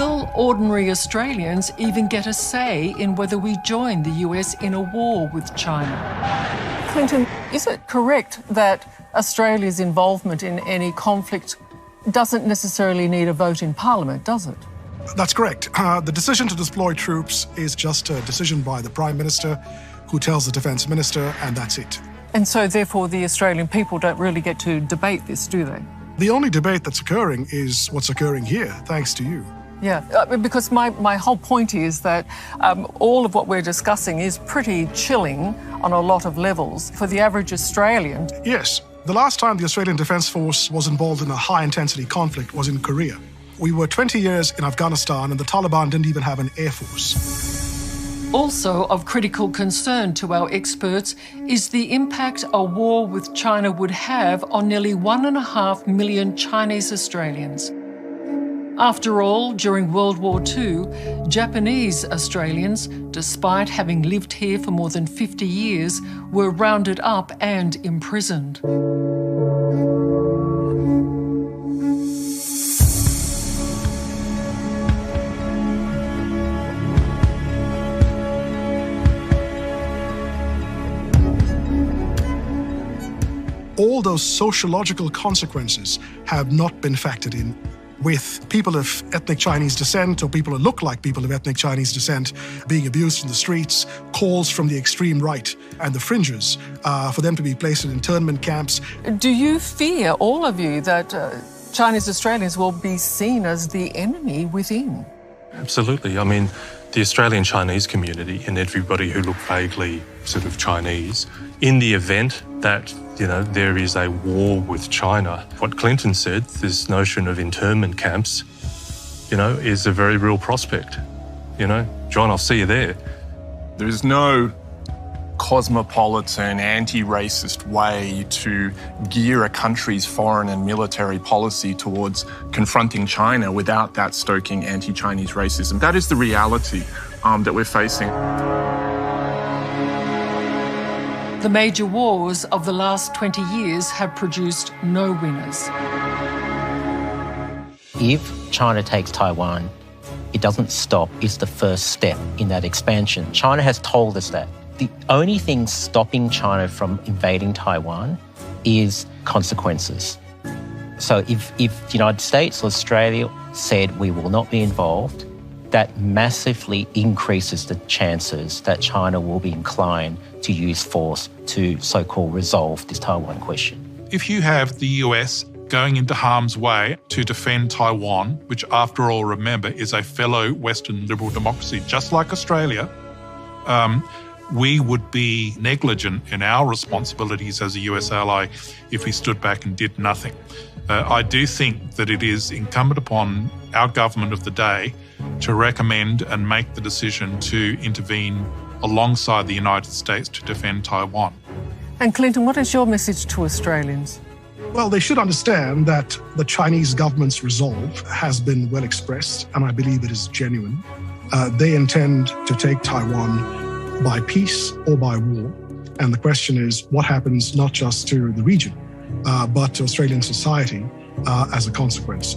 Will ordinary Australians even get a say in whether we join the US in a war with China? Clinton, is it correct that Australia's involvement in any conflict doesn't necessarily need a vote in Parliament, does it? That's correct. The decision to deploy troops is just a decision by the Prime Minister who tells the Defence Minister, and that's it. And so, therefore, the Australian people don't really get to debate this, do they? The only debate that's occurring is what's occurring here, thanks to you. Yeah, because my whole point is that all of what we're discussing is pretty chilling on a lot of levels for the average Australian. Yes. The last time the Australian Defence Force was involved in a high-intensity conflict was in Korea. We were 20 years in Afghanistan and the Taliban didn't even have an air force. Also of critical concern to our experts is the impact a war with China would have on nearly 1.5 million Chinese Australians. After all, during World War II, Japanese Australians, despite having lived here for more than 50 years, were rounded up and imprisoned. All those sociological consequences have not been factored in, with people of ethnic Chinese descent or people who look like people of ethnic Chinese descent being abused in the streets, calls from the extreme right and the fringes for them to be placed in internment camps. Do you fear, all of you, that Chinese Australians will be seen as the enemy within? Absolutely. I mean, the Australian Chinese community and everybody who look vaguely sort of Chinese, in the event that there is a war with China, what Clinton said, this notion of internment camps, is a very real prospect. John, I'll see you there. There is no cosmopolitan, anti-racist way to gear a country's foreign and military policy towards confronting China without that stoking anti-Chinese racism. That is the reality that we're facing. The major wars of the last 20 years have produced no winners. If China takes Taiwan, it doesn't stop. It's the first step in that expansion. China has told us that. The only thing stopping China from invading Taiwan is consequences. So if the United States or Australia said we will not be involved, that massively increases the chances that China will be inclined to use force to so-called resolve this Taiwan question. If you have the US going into harm's way to defend Taiwan, which after all, remember, is a fellow Western liberal democracy, just like Australia, we would be negligent in our responsibilities as a US ally if we stood back and did nothing. I do think that it is incumbent upon our government of the day to recommend and make the decision to intervene alongside the United States to defend Taiwan. And Clinton, what is your message to Australians? Well, they should understand that the Chinese government's resolve has been well expressed, and I believe it is genuine. They intend to take Taiwan by peace or by war. And the question is, what happens not just to the region, but to Australian society as a consequence?